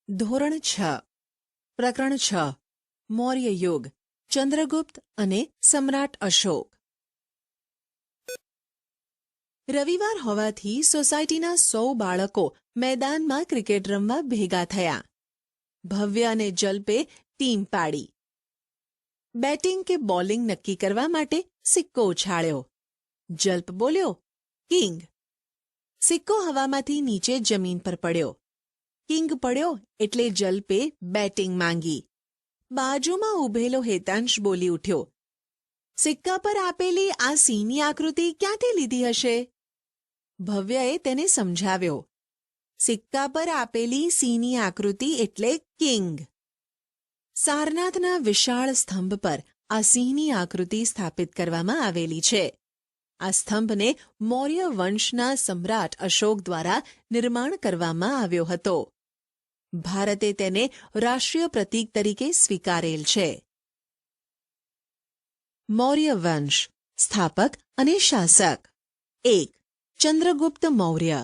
ધોરણ 6 પ્રકરણ 6 મૌર્ય યુગ ચંદ્રગુપ્ત અને સમ્રાટ અશોક. રવિવાર હોવાથી સોસાયટીના 100 બાળકો મેદાનમાં ક્રિકેટ રમવા ભેગા થયા. ભવ્ય અને જલ્પે ટીમ પાડી. બેટિંગ કે બોલિંગ નક્કી કરવા માટે સિક્કો ઉછાળ્યો. જલ્પ બોલ્યો, કિંગ. સિક્કો હવામાંથી નીચે જમીન પર પડ્યો. કિંગ પડ્યો એટલે જલ્પે બેટિંગ માંગી. બાજુમાં ઊભેલો હેતાંશ બોલી ઉઠ્યો, સિક્કા પર આપેલી આ સિંહની આકૃતિ ક્યાંથી લીધી હશે? ભવ્યએ તેને સમજાવ્યો, સિક્કા પર આપેલી સિંહની આકૃતિ એટલે કિંગ. સારનાથના વિશાળ સ્તંભ પર આ સિંહની આકૃતિ સ્થાપિત કરવામાં આવેલી છે. આ સ્તંભને મૌર્ય વંશના સમ્રાટ અશોક દ્વારા નિર્માણ કરવામાં આવ્યો હતો. ભારતે તેને રાષ્ટ્રીય પ્રતીક તરીકે સ્વીકારેલ છે. મૌર્ય વંશ, સ્થાપક અને શાસક. 1. ચંદ્રગુપ્ત મૌર્ય,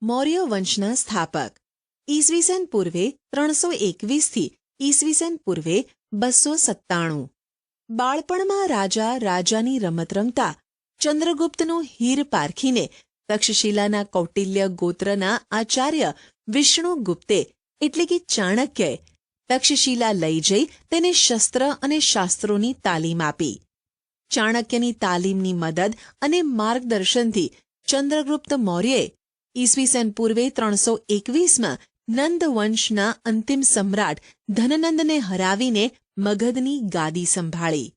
મૌર્ય વંશના સ્થાપક. ઈસવીસન પૂર્વે 321 થી ઈસવીસન પૂર્વે 297. બાળપણમાં રાજાની રમત રમતા ચંદ્રગુપ્તનું હીર પારખીને તક્ષશિલાના કૌટિલ્ય ગોત્રના આચાર્ય વિષ્ણુગુપ્તે એટલે કે ચાણક્યએ તક્ષશિલા લઈ જઈ તેને શસ્ત્ર અને શાસ્ત્રોની તાલીમ આપી. ચાણક્યની તાલીમની મદદ અને માર્ગદર્શનથી ચંદ્રગુપ્ત મૌર્યએ ઈસવીસન પૂર્વે 321માં નંદ વંશના અંતિમ સમ્રાટ ધનનંદને હરાવીને મગધની ગાદી સંભાળી.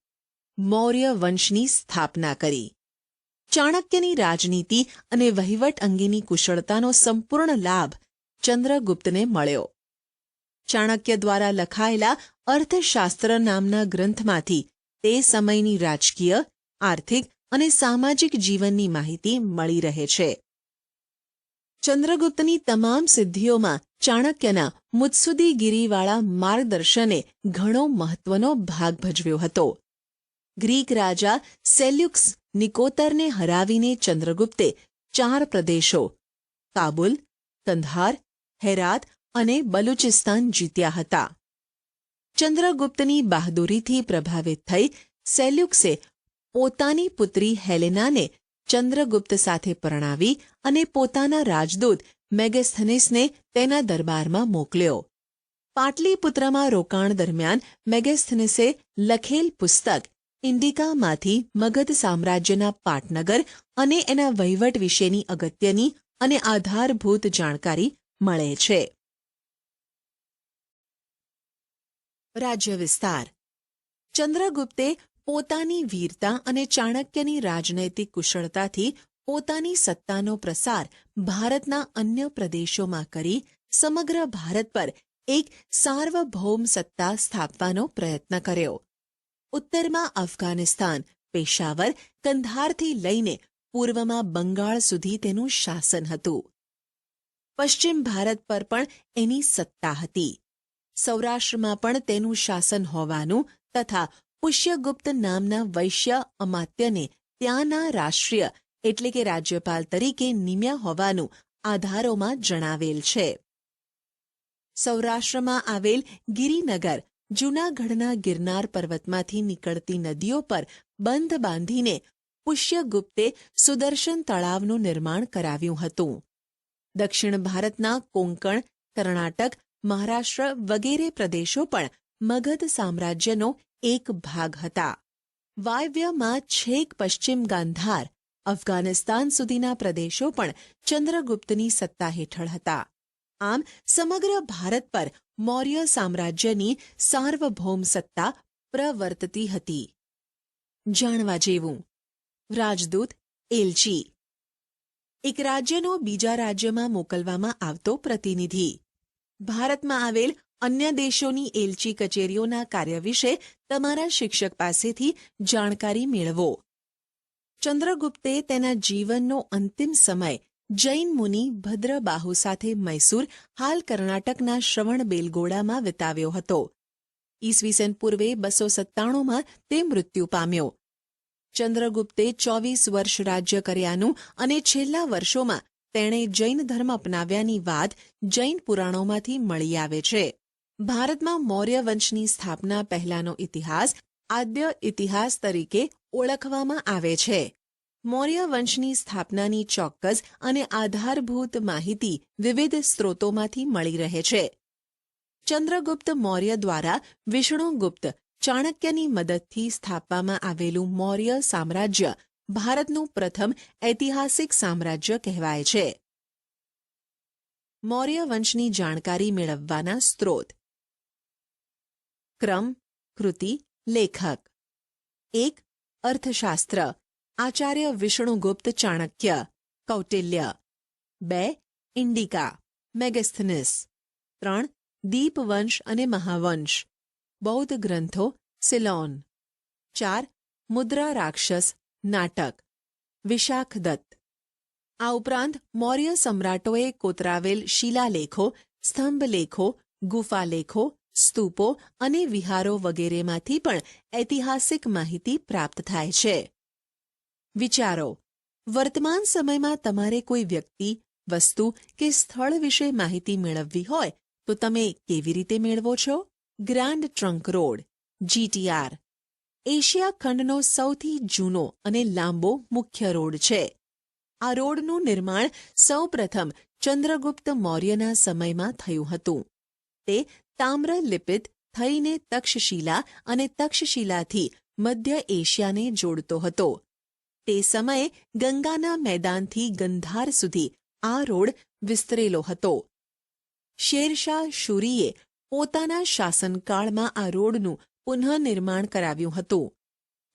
મૌર્ય વંશની સ્થાપના કરી. ચાણક્યની રાજનીતિ અને વહીવટ અંગેની કુશળતાનો સંપૂર્ણ લાભ ચંદ્રગુપ્તને મળ્યો. ચાણક્ય દ્વારા લખાયેલા અર્થશાસ્ત્ર નામના ગ્રંથમાંથી તે સમયની રાજકીય, આર્થિક અને સામાજિક જીવનની માહિતી મળી રહે છે. ચંદ્રગુપ્તની તમામ સિદ્ધિઓમાં ચાણક્યના મુત્સુદ્દીગીરીવાળા માર્ગદર્શને ઘણો મહત્વનો ભાગ ભજવ્યો હતો. ગ્રીક રાજા સેલ્યુકસ નિકોતરને હરાવીને ચંદ્રગુપ્તે 4 પ્રદેશો કાબુલ, કંધાર, હેરાત અને બલુચિસ્તાન જીત્યા હતા. ચંદ્રગુપ્તની બહાદુરીથી પ્રભાવિત થઈ સેલ્યુકસે પોતાની પુત્રી હેલેનાને ચંદ્રગુપ્ત સાથે પરણાવી અને પોતાના રાજદૂત મેગસ્થનીસને તેના દરબારમાં મોકલ્યો. પાટલીપુત્રમાં રોકાણ દરમિયાન મેગસ્થનીસે લખેલ પુસ્તક ઇન્ડિકામાંથી મગધ સામ્રાજ્યના પાટનગર અને એના વહીવટ વિશેની અગત્યની અને આધારભૂત જાણકારી મળે છે. રાજ્ય વિસ્તાર. ચંદ્રગુપ્તે પોતાની વીરતા અને ચાણક્યની રાજનૈતિક કુશળતાથી પોતાની સત્તાનો પ્રસાર ભારતના અન્ય પ્રદેશોમાં કરી સમગ્ર ભારત પર એક સાર્વભૌમ સત્તા સ્થાપવાનો પ્રયત્ન કર્યો. ઉત્તરમાં અફઘાનિસ્તાન, પેશાવર, કંધારથી લઈને પૂર્વમાં બંગાળ સુધી તેનું શાસન હતું. પશ્ચિમ ભારત પર પણ એની સત્તા હતી. સૌરાષ્ટ્રમાં પણ તેનું શાસન હોવાનું તથા પુષ્યગુપ્ત નામના વૈશ્ય અમાત્યને ત્યાંના રાષ્ટ્રીય એટલે કે રાજ્યપાલ તરીકે નિમ્યા હોવાનું આધારોમાં જણાવેલ છે. સૌરાષ્ટ્રમાં આવેલ ગિરિનગર જૂનાગઢના ગિરનાર પર્વતમાંથી નીકળતી નદીઓ પર બંધ બાંધીને પુષ્યગુપ્તે સુદર્શન તળાવનું નિર્માણ કરાવ્યું હતું. દક્ષિણ ભારતના કોંકણ, કર્ણાટક, મહારાષ્ટ્ર વગેરે પ્રદેશો પણ મગધ સામ્રાજ્યનો એક ભાગ હતા. વાયવ્યમાં છેક પશ્ચિમ ગાંધાર, અફઘાનિસ્તાન સુધીના પ્રદેશો પણ ચંદ્રગુપ્તની સત્તા હેઠળ હતા. આમ સમગ્ર ભારત પર મૌર્ય સામ્રાજ્યની સાર્વભૌમ સત્તા પ્રવર્તતી હતી. જાણવા જેવું. રાજદૂત, એલચી. એક રાજ્યનો બીજા રાજ્યમાં મોકલવામાં આવતો પ્રતિનિધિ. ભારતમાં આવેલ અન્ય દેશોની એલચી કચેરીઓના કાર્ય વિશે તમારા શિક્ષક પાસેથી જાણકારી મેળવો. ચંદ્રગુપ્તે તેના જીવનનો અંતિમ સમય જૈન મુનિ ભદ્રબાહુ સાથે મૈસૂર, હાલ કર્ણાટકના શ્રવણબેલગોળામાં વિતાવ્યો હતો. ઈસવીસન પૂર્વે 297માં તે મૃત્યુ પામ્યો. ચંદ્રગુપ્તે 24 વર્ષ રાજ્ય કર્યાનું અને છેલ્લા વર્ષોમાં તેણે જૈન ધર્મ અપનાવ્યાની વાત જૈન પુરાણોમાંથી મળી આવે છે. ભારતમાં મૌર્ય વંશની સ્થાપના પહેલાનો ઇતિહાસ આદ્ય ઇતિહાસ તરીકે ઓળખવામાં આવે છે. મૌર્ય વંશની સ્થાપનાની ચોક્કસ અને આધારભૂત માહિતી વિવિધ સ્ત્રોતોમાંથી મળી રહે છે. ચંદ્રગુપ્ત મૌર્ય દ્વારા વિષ્ણુગુપ્ત ચાણક્યની મદદથી સ્થાપવામાં આવેલું મૌર્ય સામ્રાજ્ય ભારતનું પ્રથમ ઐતિહાસિક સામ્રાજ્ય કહેવાય છે. મૌર્ય વંશની જાણકારી મેળવવાના સ્ત્રોત. ક્રમ, કૃતિ, લેખક. 1. અર્થશાસ્ત્ર, આચાર્ય વિષ્ણુગુપ્ત ચાણક્ય, કૌટિલ્ય. 2. ઇન્ડિકા, મેગસ્થનીસ. 3. દીપવંશ અને મહાવંશ, બૌદ્ધ ગ્રંથો, સિલોન. 4. મુદ્રા રાક્ષસ, નાટક, વિશાખદત્ત. આ ઉપરાંત મૌર્ય સમ્રાટોએ કોતરાવેલ શિલાલેખો, સ્તંભલેખો, ગુફાલેખો, સ્તૂપો અને વિહારો વગેરેમાંથી પણ ઐતિહાસિક માહિતી પ્રાપ્ત થાય છે. વિચારો. વર્તમાન સમયમાં તમારે કોઈ વ્યક્તિ, વસ્તુ કે સ્થળ વિશે માહિતી મેળવવી હોય તો તમે કેવી રીતે મેળવો છો? Grand trunk road, GTR, Asia ખંડનો સૌથી જૂનો અને લાંબો મુખ્ય રોડ છે. આ રોડનું નિર્માણ સૌપ્રથમ ચંદ્રગુપ્ત મૌર્યના સમયમાં થયું હતું. તે તામ્ર લિપિત થઈને તક્ષશિલા અને તક્ષશિલાથી મધ્ય એશિયાને જોડતો હતો. તે સમયે ગંગાના મેદાનથી ગંધાર સુધી આ રોડ વિસ્તરેલો હતો. શેરશાહ શૂરીએ પોતાના શાસનકાળમાં આ રોડનું પુનઃનિર્માણ કરાવ્યું હતું.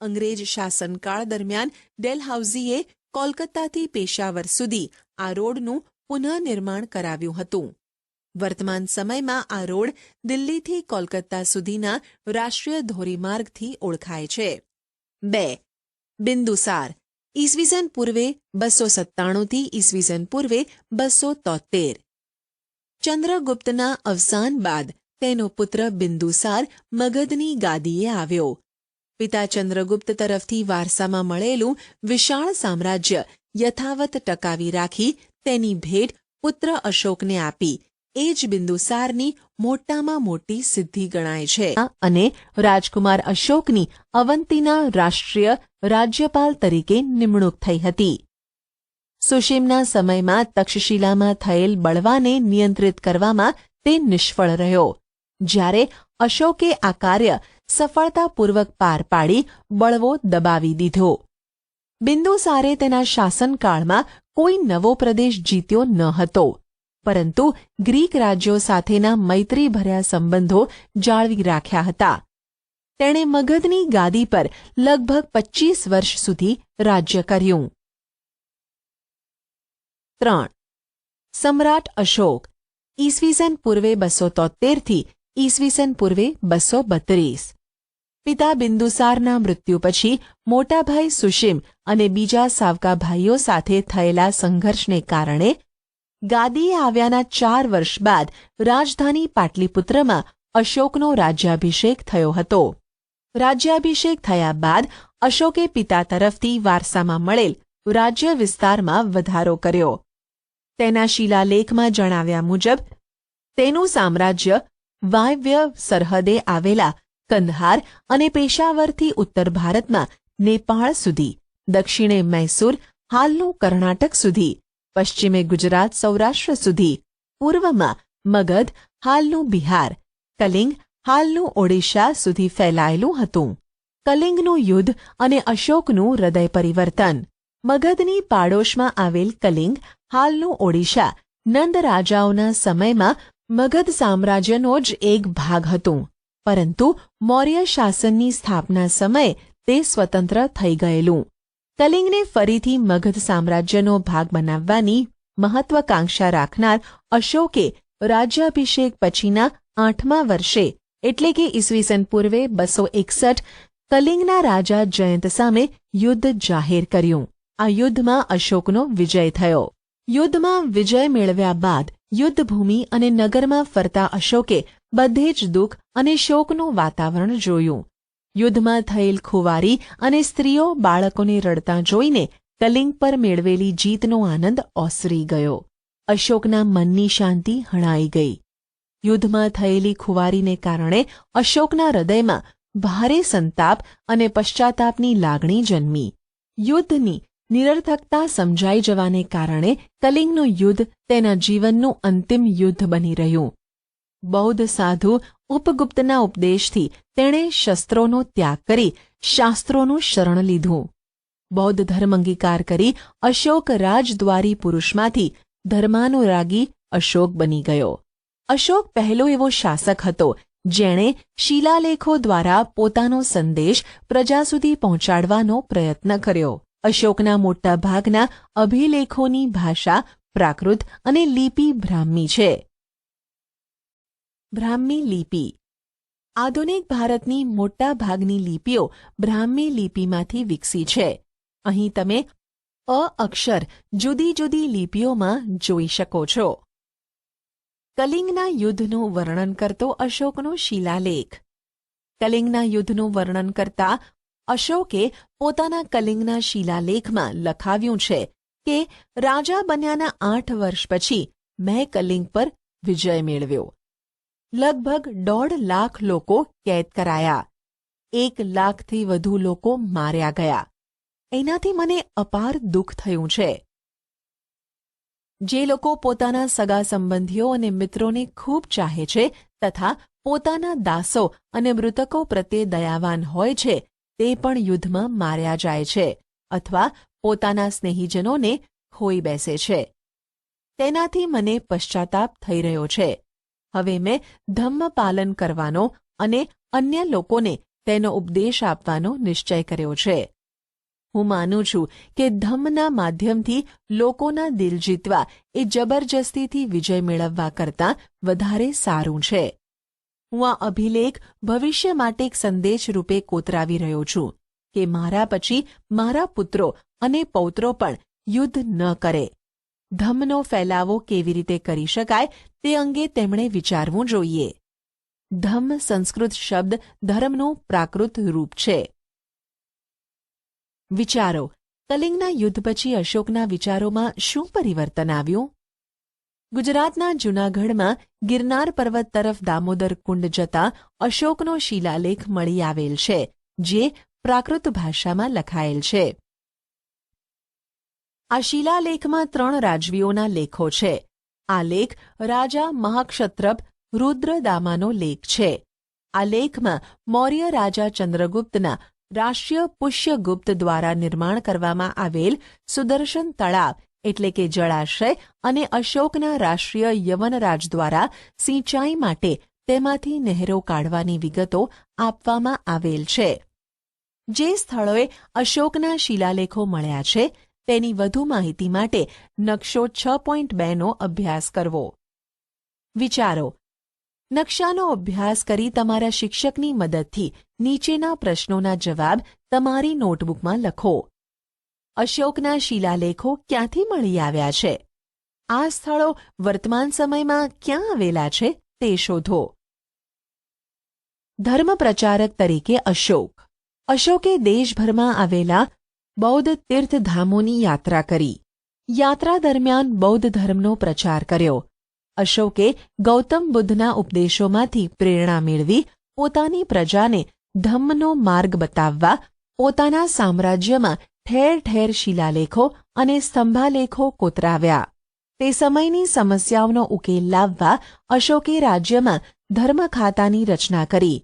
અંગ્રેજ શાસનકાળ દરમિયાન ડેલહાઉસીએ કોલકાતાથી પેશાવર સુધી આ રોડનું પુનઃનિર્માણ કરાવ્યું હતું. વર્તમાન સમયમાં આ રોડ દિલ્હીથી કોલકાતા સુધીના રાષ્ટ્રીય ધોરીમાર્ગથી ઓળખાય છે. 2. બિંદુસાર, ઈસવીસન પૂર્વે 297 થી ઈસવીસન પૂર્વે 273. ચંદ્રગુપ્તના અવસાન બાદ તેનો પુત્ર બિંદુસાર મગધની ગાદીએ આવ્યો. પિતા ચંદ્રગુપ્ત તરફથી વારસામાં મળેલું વિશાળ સામ્રાજ્ય યથાવત ટકાવી રાખી તેની ભેટ પુત્ર અશોકને આપી એ જ બિંદુસારની મોટામાં મોટી સિદ્ધિ ગણાય છે. અને રાજકુમાર અશોકની અવંતીના રાષ્ટ્રીય રાજ્યપાલ તરીકે નિમણૂક થઈ હતી. સુશીમના સમયમાં તક્ષશિલામાં થયેલ બળવાને નિયંત્રિત કરવામાં તે નિષ્ફળ રહ્યો. જ્યારે અશોકે આ કાર્ય સફળતાપૂર્વક પાર પાડી બળવો દબાવી દીધો. બિંદુસારે તેના શાસનકાળમાં કોઈ નવો પ્રદેશ જીત્યો ન હતો, પરંતુ ગ્રીક રાજ્યો સાથેના મૈત્રીભર્યા સંબંધો જાળવી રાખ્યા હતા. તેણે મગધની ગાદી પર લગભગ 25 વર્ષ સુધી રાજ્ય કર્યું. 3. સમ્રાટ અશોક, ઈસવીસન પૂર્વે 273 થી ઈસવીસન પૂર્વે 232. પિતા બિંદુસારના મૃત્યુ પછી મોટાભાઈ સુશીમ અને બીજા સાવકા ભાઈઓ સાથે થયેલા સંઘર્ષને કારણે ગાદીએ આવ્યાના 4 વર્ષ બાદ રાજધાની પાટલીપુત્રમાં અશોકનો રાજ્યાભિષેક થયો હતો. રાજ્યાભિષેક થયા બાદ અશોકે પિતા તરફથી વારસામાં મળેલ રાજ્ય વિસ્તારમાં વધારો કર્યો. તેના શિલાલેખમાં જણાવ્યા મુજબ તેનું સામ્રાજ્ય વાયવ્ય સરહદે આવેલા કંદહાર અને પેશાવરથી ઉત્તર ભારતમાં નેપાળ સુધી, દક્ષિણે મૈસૂર હાલનું કર્ણાટક સુધી, પશ્ચિમે ગુજરાત સૌરાષ્ટ્ર સુધી, પૂર્વમાં મગધ હાલનું બિહાર, કલિંગ હાલનું ઓડિશા સુધી ફેલાયેલું હતું. કલિંગનું યુદ્ધ અને અશોકનું હૃદય પરિવર્તન. મગધની પાડોશમાં આવેલ કલિંગ હાલનું ઓડિશા નંદ રાજાઓના સમયમાં મગધ સામ્રાજ્યનો જ એક ભાગ હતું, પરંતુ મૌર્ય શાસનની સ્થાપના સમયે તે સ્વતંત્ર થઈ ગયેલું. કલિંગને ફરીથી મગધ સામ્રાજ્યનો ભાગ બનાવવાની મહત્વાકાંક્ષા રાખનાર અશોકે રાજ્યાભિષેક પછીના 8મા વર્ષે એટલે કે ઈસવીસન પૂર્વે 261 કલિંગના રાજા જયંત સામે યુદ્ધ જાહેર કર્યું. આ યુદ્ધમાં અશોકનો વિજય થયો. યુદ્ધમાં વિજય મેળવ્યા બાદ યુદ્ધભૂમિ અને નગરમાં ફરતા અશોકે બધે જ દુઃખ અને શોકનું વાતાવરણ જોયું. યુદ્ધમાં થયેલ ખુવારી અને સ્ત્રીઓ બાળકોને રડતા જોઈને કલિંગ પર મેળવેલી જીતનો આનંદ ઓસરી ગયો. અશોકના મનની શાંતિ હણાઈ ગઈ. યુદ્ધમાં થયેલી ખુવારીને કારણે અશોકના હૃદયમાં ભારે સંતાપ અને પશ્ચાતાપની લાગણી જન્મી. યુદ્ધની નિરર્થકતા સમજાઈ જવાને કારણે કલિંગનું યુદ્ધ તેના જીવનનું અંતિમ યુદ્ધ બની રહ્યું. બૌદ્ધ સાધુ ઉપગુપ્તના ઉપદેશથી તેણે શસ્ત્રોનો ત્યાગ કરી શાસ્ત્રોનું શરણ લીધું. બૌદ્ધ ધર્મ અંગીકાર કરી અશોક રાજદ્વારી પુરુષમાંથી ધર્માનુરાગી અશોક બની ગયો. અશોક પહેલો એવો શાસક હતો જેણે શિલાલેખો દ્વારા પોતાનો સંદેશ પ્રજા સુધી પહોંચાડવાનો પ્રયત્ન કર્યો. અશોકના મોટા ભાગના અભિલેખોની ભાષા પ્રાકૃત અને લિપિ બ્રાહ્મી છે. બ્રાહ્મી લિપિ આધુનિક ભારતની મોટા ભાગની લિપિઓ બ્રાહ્મી લિપિમાંથી વિકસી છે. અહીં તમે અ અક્ષર જુદી જુદી લિપિઓમાં જોઈ શકો છો. કલિંગના યુદ્ધનું વર્ણન કરતો અશોકનો શિલાલેખ. કલિંગના યુદ્ધનું વર્ણન કરતા અશોકે પોતાના કલિંગના શિલાલેખમાં લખાવ્યું છે કે રાજા બન્યાના 8 વર્ષ પછી મેં કલિંગ પર વિજય મેળવ્યો. લગભગ 1.5 લાખ લોકો કેદ કરાયા. 1 લાખથી વધુ લોકો માર્યા ગયા. એનાથી મને અપાર દુઃખ થયું છે. જે લોકો પોતાના સગા સંબંધીઓ અને મિત્રોને ખૂબ ચાહે છે તથા પોતાના દાસો અને મૃતકો પ્રત્યે દયાવાન હોય છે તે પણ યુદ્ધમાં માર્યા જાય છે અથવા પોતાના સ્નેહીજનોને ખોઈ બેસે છે. તેનાથી મને પશ્ચાતાપ થઈ રહ્યો છે. હવે મેં ધમ્મ પાલન કરવાનો અને અન્ય લોકોને તેનો ઉપદેશ આપવાનો નિશ્ચય કર્યો છે. હું માનું છું કે ધમ્મના માધ્યમથી લોકોના દિલ જીતવા એ જબરજસ્તીથી વિજય મેળવવા કરતાં વધારે સારું છે. હું આ અભિલેખ ભવિષ્ય માટે એક સંદેશ રૂપે કોતરાવી રહ્યો છું કે મારા પછી મારા પુત્રો અને પૌત્રો પણ યુદ્ધ ન કરે. ધમ્મનો ફેલાવો કેવી રીતે કરી શકાય તે અંગે તેમણે વિચારવું જોઈએ. ધમ્મ સંસ્કૃત શબ્દ ધર્મનું પ્રાકૃત રૂપ છે. વિચારો. કલિંગના યુદ્ધ પછી અશોકના વિચારોમાં શું પરિવર્તન આવ્યું? ગુજરાતના જૂનાગઢમાં ગિરનાર પર્વત તરફ દામોદર કુંડ જતા અશોકનો શિલાલેખ મળી આવેલ છે જે પ્રાકૃત ભાષામાં લખાયેલ છે. આ શિલાલેખમાં 3 રાજવીઓના લેખો છે. આ લેખ રાજા મહાક્ષત્રપ રુદ્રદામાનો લેખ છે. આ લેખમાં મૌર્ય રાજા ચંદ્રગુપ્તના રાષ્ટ્રીય પુષ્યગુપ્ત દ્વારા નિર્માણ કરવામાં આવેલ સુદર્શન તળાવ એટલે કે જળાશય અને અશોકના રાષ્ટ્રીય યવનરાજ દ્વારા સિંચાઈ માટે તેમાંથી નહેરો કાઢવાની વિગતો આપવામાં આવેલ છે. જે સ્થળોએ અશોકના શિલાલેખો મળ્યા છે તેની વધુ માહિતી માટે નકશો 6.2નો અભ્યાસ કરવો. વિચારો. નકશાનો અભ્યાસ કરી તમારા શિક્ષકની મદદથી નીચેના પ્રશ્નોના જવાબ તમારી નોટબુકમાં લખો. અશોકના શિલાલેખો ક્યાંથી મળી આવ્યા છે? આ સ્થળો વર્તમાન સમયમાં ક્યાં આવેલા છે તે શોધો. ધર્મ પ્રચારક તરીકે અશોક. અશોકે દેશભરમાં આવેલા બૌદ્ધ તીર્થધામોની યાત્રા કરી. યાત્રા દરમિયાન બૌદ્ધ ધર્મનો પ્રચાર કર્યો. અશોકે ગૌતમ બુદ્ધના ઉપદેશોમાંથી પ્રેરણા મેળવી પોતાની પ્રજાને ધમ્મનો માર્ગ બતાવવા પોતાના સામ્રાજ્યમાં ઠેર ઠેર શિલાલેખો અને સ્તંભાલેખો કોતરાવ્યા. તે સમયની સમસ્યાઓનો ઉકેલ લાવવા અશોકે રાજ્યમાં ધર્મ ખાતાની રચના કરી.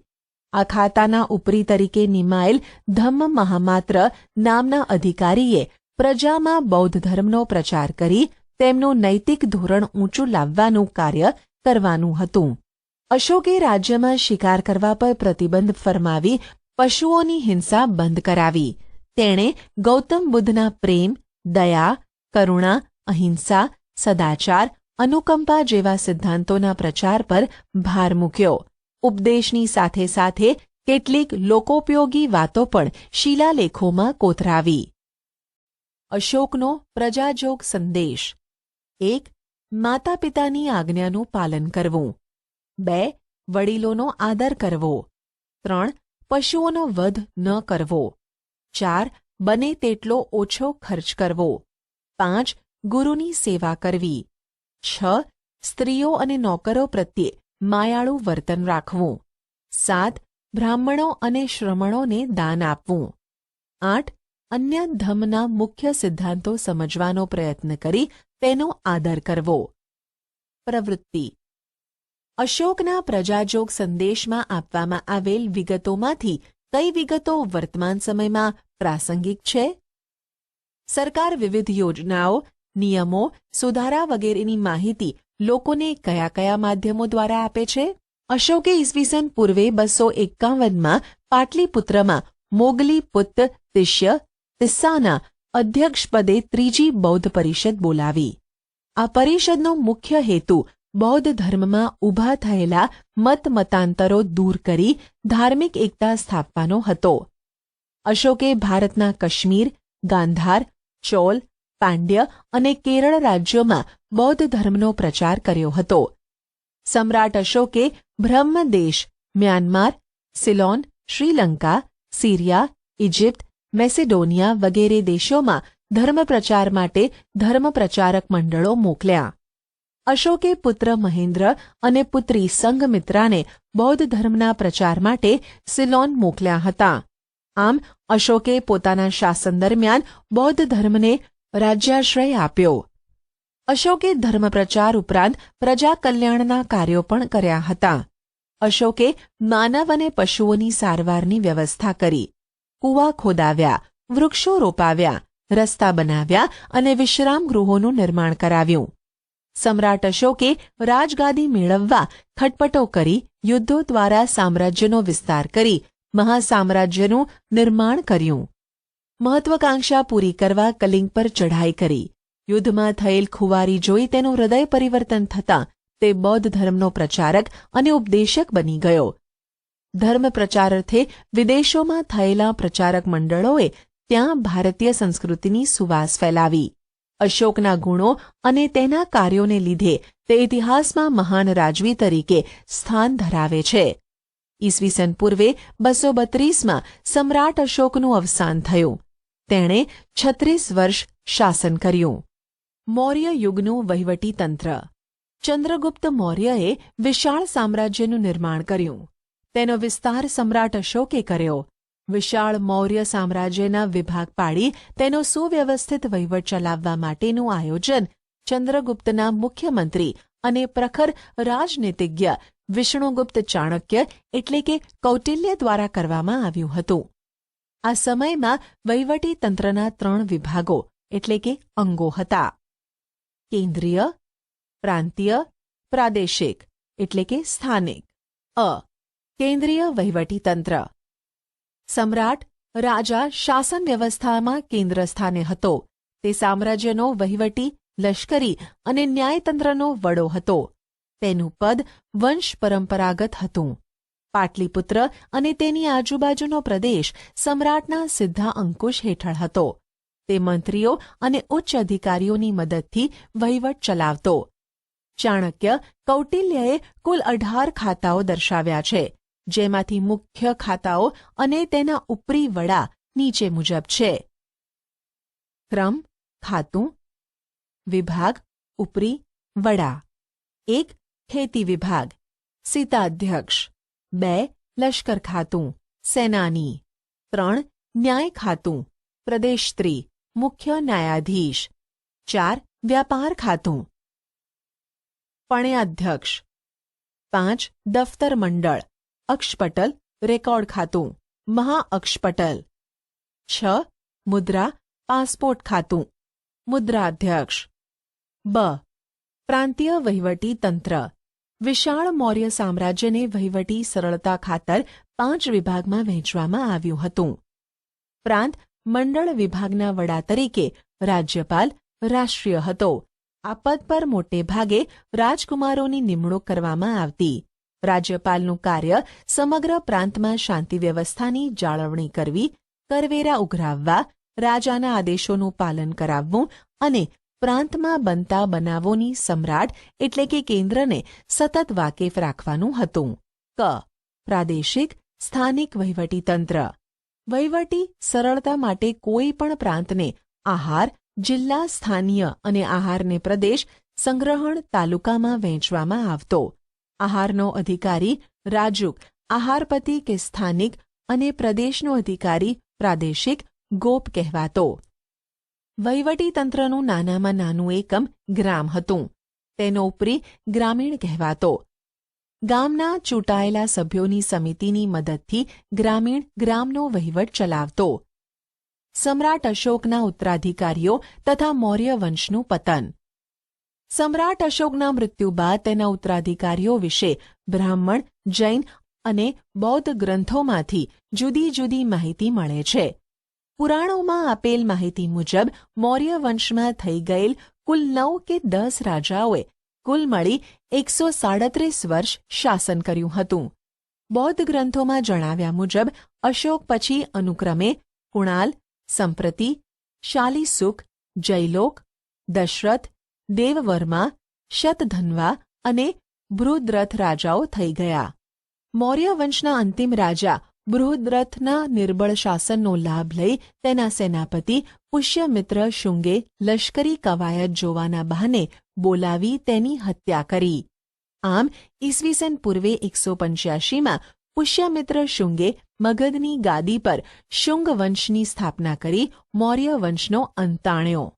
આ ખાતાના ઉપરી તરીકે નિમાયેલ ધમ્મ મહામાત્ર નામના અધિકારીએ પ્રજામાં બૌદ્ધ ધર્મનો પ્રચાર કરી તેમનું નૈતિક ધોરણ ઊંચું લાવવાનું કાર્ય કરવાનું હતું. અશોકે રાજ્યમાં શિકાર કરવા પર પ્રતિબંધ ફરમાવી પશુઓની હિંસા બંધ કરાવી. તેણે ગૌતમ બુદ્ધના પ્રેમ, દયા, કરુણા, અહિંસા, સદાચાર, અનુકંપા જેવા સિદ્ધાંતોના પ્રચાર પર ભાર મૂક્યો. ઉપદેશની સાથે સાથે કેટલીક લોકોપયોગી વાતો પણ શિલાલેખોમાં કોતરાવી. અશોકનો પ્રજાજોગ સંદેશ. 1. માતા પિતાની આજ્ઞાનું પાલન કરવું. 2. વડીલોનો આદર કરવો. 3. પશુઓનો વધ ન કરવો. 4. બને તેટલો ઓછો ખર્ચ કરવો. 5. ગુરુની સેવા કરવી. 6. સ્ત્રીઓ અને નોકરો પ્રત્યે માયાળું વર્તન રાખવું. 7. બ્રાહ્મણો અને શ્રમણોને દાન આપવું. 8. અન્ય ધર્મના મુખ્ય સિદ્ધાંતો સમજવાનો પ્રયત્ન કરી તેનો આદર કરવો. પ્રવૃત્તિ. અશોકના પ્રજાજોગ સંદેશમાં આપવામાં આવેલ વિગતોમાંથી કઈ વિગતો વર્તમાન સમયમાં પ્રાસંગિક છે? સરકાર વિવિધ યોજનાઓ, નિયમો, સુધારા વગેરેની માહિતી લોકોને કયા કયા માધ્યમો દ્વારા આપે છે? અશોકે ઈસવીસન પૂર્વે 251માં પાટલીપુત્રમાં મોગલીપુત્ત તિસ્સાના અધ્યક્ષપદે ત્રીજી બૌદ્ધ પરિષદ બોલાવી. આ પરિષદનો મુખ્ય હેતુ બૌદ્ધ ધર્મમાં ઊભા થયેલા મતાંતરો દૂર કરી ધાર્મિક એકતા સ્થાપવાનો હતો. અશોકે ભારતના કાશ્મીર, ગાંધાર, ચોલ, પાંડ્ય અને કેરળ રાજ્યોમાં બૌદ્ધ ધર્મનો પ્રચાર કર્યો હતો. સમ્રાટ અશોકે Brahmadesh, Myanmar, Ceylon, Sri Lanka, Syria, Egypt, Macedonia વગેરે દેશોમાં ધર્મપ્રચાર માટે ધર્મપ્રચારક મંડળો મોકલ્યા. અશોકે પુત્ર મહેન્દ્ર અને પુત્રી સંઘમિત્રાને બૌદ્ધ ધર્મના પ્રચાર માટે સિલોન મોકલ્યા હતા. આમ અશોકે પોતાના શાસન દરમિયાન બૌદ્ધ ધર્મને રાજ્યાશ્રય આપ્યો. અશોકે ધર્મપ્રચાર ઉપરાંત પ્રજા કલ્યાણના કાર્યો પણ કર્યા હતા. અશોકે માનવ અને પશુઓની સારવારની વ્યવસ્થા કરી. કૂવા ખોદાવ્યા, વૃક્ષો રોપાવ્યા, રસ્તા બનાવ્યા અને વિશ્રામ ગૃહોનું નિર્માણ કરાવ્યું. સમ્રાટ અશોકે રાજગાદી મેળવવા ખટપટો કરી યુદ્ધો દ્વારા સામ્રાજ્યનો વિસ્તાર કરી મહાસામ્રાજ્યનું નિર્માણ કર્યું. મહત્વાકાંક્ષા પૂરી કરવા કલિંગ પર ચઢાઈ કરી. યુદ્ધમાં થયેલ ખુવારી જોઈ તેનું હૃદય પરિવર્તન થતાં તે બૌદ્ધ ધર્મનો પ્રચારક અને ઉપદેશક બની ગયો. ધર્મ પ્રચારાર્થે વિદેશોમાં થયેલા પ્રચારક મંડળોએ ત્યાં ભારતીય સંસ્કૃતિની સુવાસ ફેલાવી. અશોકના ગુણો અને તેના કાર્યોને લીધે તે ઇતિહાસમાં મહાન રાજવી તરીકે સ્થાન ધરાવે છે. ઈસવીસન પૂર્વે 232માં સમ્રાટ અશોકનું અવસાન થયું. તેણે 36 વર્ષ શાસન કર્યું. મૌર્ય યુગનું વહીવટી તંત્ર. ચંદ્રગુપ્ત મૌર્યએ વિશાળ સામ્રાજ્યનું નિર્માણ કર્યું. તેનો વિસ્તાર સમ્રાટ અશોકે કર્યો. વિશાળ મૌર્ય સામ્રાજ્યના વિભાગ પાડી તેનો સુવ્યવસ્થિત વહીવટ ચલાવવા માટેનું આયોજન ચંદ્રગુપ્તના મુખ્યમંત્રી અને પ્રખર રાજનીતિજ્ઞ વિષ્ણુગુપ્ત ચાણક્ય એટલે કે કૌટિલ્ય દ્વારા કરવામાં આવ્યું હતું. આ સમયમાં વહીવટી તંત્રના 3 વિભાગો એટલે કે અંગો હતા. કેન્દ્રીય, પ્રાંતીય, પ્રાદેશિક એટલે કે સ્થાનિક. કેન્દ્રીય વહીવટી તંત્ર. સમ્રાટ રાજા શાસન વ્યવસ્થામાં કેન્દ્ર સ્થાને હતો. તે સામ્રાજ્યનો વહીવટી, લશ્કરી અને ન્યાયતંત્રનો વડો હતો. તેનું પદ વંશ પરંપરાગત હતું. પાટલીપુત્ર અને તેની આજુબાજુનો પ્રદેશ સમ્રાટના સીધા અંકુશ હેઠળ હતો. તે મંત્રીઓ અને ઉચ્ચ અધિકારીઓની મદદથી વહીવટ ચલાવતો. ચાણક્ય, કૌટિલ્યએ કુલ 18 ખાતાઓ દર્શાવ્યા છે, જેમાંથી મુખ્ય ખાતાઓ અને તેના ઉપરી વડા નીચે મુજબ છે. ક્રમ, ખાતું. વિભાગ, ઉપરી, વડા. 1. ખેતી વિભાગ, સીતાધ્યક્ષ. 2. લશ્કર ખાતું, સેનાની. 3. ન્યાય ખાતું, પ્રદેશત્રી, મુખ્ય ન્યાયાધીશ. 4. વ્યાપાર ખાતું, પણ્યાધ્યક્ષ. 5. દફતર મંડળ, અક્ષપટલ, રેકોર્ડ ખાતું, મહાઅક્ષપટલ. 6. મુદ્રા, પાસપોર્ટ ખાતું, મુદ્રાધ્યક્ષ. પ્રાંતીય વહીવટી તંત્ર. વિશાળ મૌર્ય સામ્રાજ્યને વહીવટી સરળતા ખાતર 5 વિભાગમાં વહેંચવામાં આવ્યું હતું. પ્રાંત મંડળ વિભાગના વડા તરીકે રાજ્યપાલ રાષ્ટ્રીય હતો. આ પદ પર મોટે ભાગે રાજકુમારોની નિમણૂક કરવામાં આવતી. રાજ્યપાલનું કાર્ય સમગ્ર પ્રાંતમાં શાંતિ વ્યવસ્થાની જાળવણી કરવી, કરવેરા ઉઘરાવવા, રાજાના આદેશોનું પાલન કરાવવું અને પ્રાંતમાં બનતા બનાવોની સમ્રાટ એટલે કે કેન્દ્રને સતત વાકેફ રાખવાનું હતું. પ્રાદેશિક સ્થાનિક વહીવટીતંત્ર. વહીવટી સરળતા માટે કોઈ પણ પ્રાંતને આહાર જિલ્લા સ્થાનીય અને આહારને પ્રદેશ સંગ્રહણ તાલુકામાં વહેંચવામાં આવતો. આહારનો અધિકારી રાજુક, આહારપતિ કે સ્થાનિક અને પ્રદેશનો અધિકારી પ્રાદેશિક ગોપ કહેવાતો. વહીવટીતંત્રનું નાનામાં નાનું એકમ ગ્રામ હતું. તેનો ઉપરી ગ્રામીણ કહેવાતો. ગામના ચૂંટાયેલા સભ્યોની સમિતિની મદદથી ગ્રામીણ ગ્રામનો વહીવટ ચલાવતો. સમ્રાટ અશોકના ઉત્તરાધિકારીઓ તથા મૌર્ય વંશનું પતન. સમ્રાટ અશોકના મૃત્યુ બાદ તેના ઉત્તરાધિકારીઓ વિશે બ્રાહ્મણ, જૈન અને બૌદ્ધ ગ્રંથોમાંથી જુદી જુદી માહિતી મળે છે. પુરાણોમાં આપેલ માહિતી મુજબ મૌર્ય વંશમાં થઈ ગયેલ કુલ 9 કે 10 રાજાઓએ કુલ મળી 137 વર્ષ શાસન કર્યું હતું. બૌદ્ધ ગ્રંથોમાં જણાવ્યા મુજબ અશોક પછી અનુક્રમે કુણાલ, સંપ્રતિ, શાલિસુખ, જયલોક, દશરથ, દેવવર્મા, શતધન્વા અને બૃહદ્રથ રાજાઓ થઈ ગયા. મૌર્ય વંશના અંતિમ રાજા બૃહદ્રથના નિર્બળ શાસનનો લાભ લઈ તેના સેનાપતિ પુષ્યમિત્ર શુંગે લશ્કરી કવાયત જોવાના બહાને બોલાવી તેની હત્યા કરી. આમ ઈસવીસન પૂર્વે 185માં પુષ્યમિત્ર શુંગે મગધની ગાદી પર શુંગ વંશની સ્થાપના કરી મૌર્ય વંશનો અંત આણ્યો.